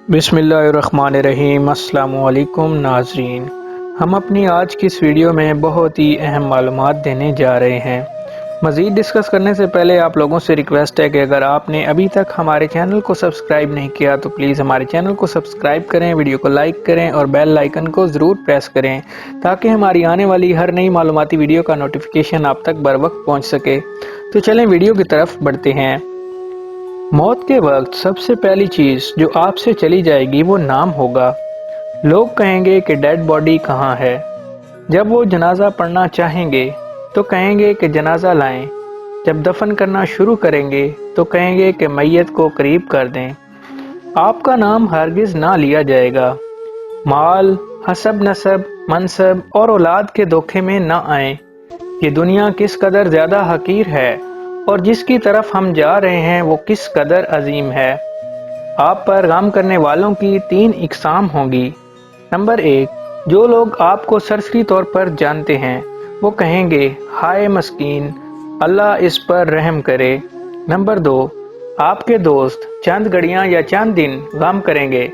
बिस्मिल्लाहिर्रहमानिर्रहीम। अस्सलाम वालेकुम नाज़रीन, हम अपनी आज की इस वीडियो में बहुत ही अहम मालूमात देने जा रहे हैं। मज़ीद डिस्कस करने से पहले आप लोगों से रिक्वेस्ट है कि अगर आपने अभी तक हमारे चैनल को सब्सक्राइब नहीं किया तो प्लीज़ हमारे चैनल को सब्सक्राइब करें, वीडियो को लाइक करें और बेल आइकन को ज़रूर प्रेस करें ताकि हमारी आने वाली हर नई मालूमाती वीडियो का नोटिफिकेशन आप तक बर वक्त पहुँच सके। तो चलें वीडियो की तरफ बढ़ते हैं। मौत के वक्त सबसे पहली चीज़ जो आपसे चली जाएगी वो नाम होगा। लोग कहेंगे कि डेड बॉडी कहाँ है। जब वो जनाजा पढ़ना चाहेंगे तो कहेंगे कि जनाजा लाएं। जब दफन करना शुरू करेंगे तो कहेंगे कि मैयत को करीब कर दें। आपका नाम हरगिज़ ना लिया जाएगा। माल, हसब नसब, मनसब और औलाद के धोखे में ना आए। ये दुनिया किस कदर ज़्यादा हकीर है और जिसकी तरफ हम जा रहे हैं वो किस कदर अजीम है। आप पर गम करने वालों की 3 इकसाम होंगी। नंबर 1, जो लोग आपको सरसरी तौर पर जानते हैं वो कहेंगे हाय मस्कीन, अल्लाह इस पर रहम करे। नंबर 2, आपके दोस्त चंद घड़ियां या चंद दिन गम करेंगे,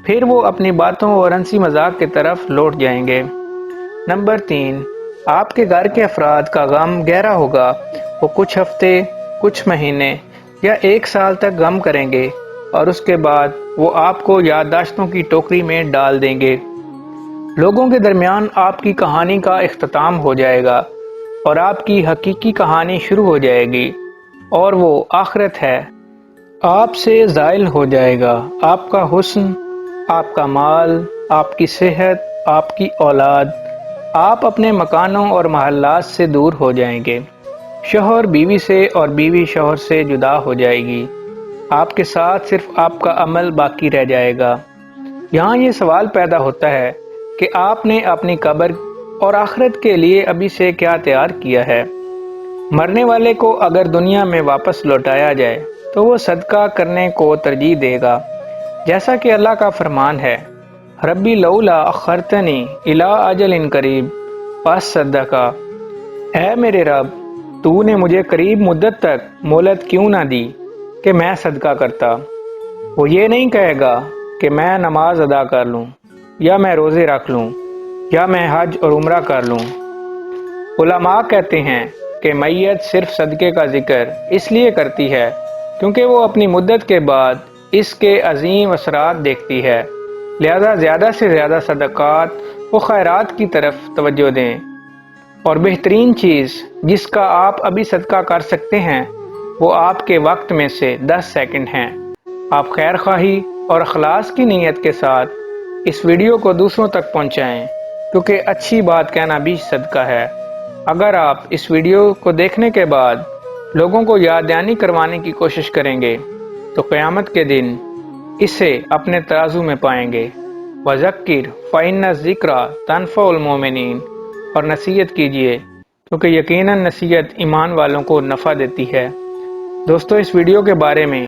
फिर वो अपनी बातों और हंसी मजाक की तरफ लौट जाएंगे। नंबर 3, आपके घर के अफराद का गम गहरा होगा। वो कुछ हफ्ते, कुछ महीने या 1 साल तक गम करेंगे और उसके बाद वो आपको याददाश्तों की टोकरी में डाल देंगे। लोगों के दरमियान आपकी कहानी का इख्तिताम हो जाएगा और आपकी हकीकी कहानी शुरू हो जाएगी और वो आखिरत है। आपसे ज़ाइल हो जाएगा आपका हुस्न, आपका माल, आपकी सेहत, आपकी औलाद। आप अपने मकानों और महल्लात से दूर हो जाएंगे। शौहर बीवी से और बीवी शौहर से जुदा हो जाएगी। आपके साथ सिर्फ आपका अमल बाकी रह जाएगा। यहाँ ये सवाल पैदा होता है कि आपने अपनी कब्र और आखिरत के लिए अभी से क्या तैयार किया है। मरने वाले को अगर दुनिया में वापस लौटाया जाए तो वो सदका करने को तरजीह देगा, जैसा कि अल्लाह का फरमान है, रब्बी लौला अखरतनी इला अजलिन करीब फअसद्दका। ऐ मेरे रब, तूने मुझे करीब मुद्दत तक मोहलत क्यों ना दी कि मैं सदका करता। वो ये नहीं कहेगा कि मैं नमाज अदा कर लूँ या मैं रोज़े रख लूँ या मैं हज और उम्रा कर लूँ। उलमा कहते हैं कि मैयत सिर्फ सदक़े का जिक्र इसलिए करती है क्योंकि वो अपनी मुद्दत के बाद इसके अजीम असरात देखती है। लिहाजा ज़्यादा से ज़्यादा सदक़ात व खैरात की तरफ तवज्जो दें। और बेहतरीन चीज़ जिसका आप अभी सदका कर सकते हैं वो आपके वक्त में से 10 सेकंड हैं। आप खैर ख्वाही और अखलास की नीयत के साथ इस वीडियो को दूसरों तक पहुंचाएं, क्योंकि अच्छी बात कहना भी सदका है। अगर आप इस वीडियो को देखने के बाद लोगों को याद दहानी करवाने की कोशिश करेंगे तो क़यामत के दिन इसे अपने तराजू में पाएंगे। वज़क्किर फ़इन्न ज़िक्रा तनफ़उल मोमिनीन, और नसीहत कीजिए क्योंकि यकीनन नसीहत ईमान वालों को नफ़ा देती है। दोस्तों, इस वीडियो के बारे में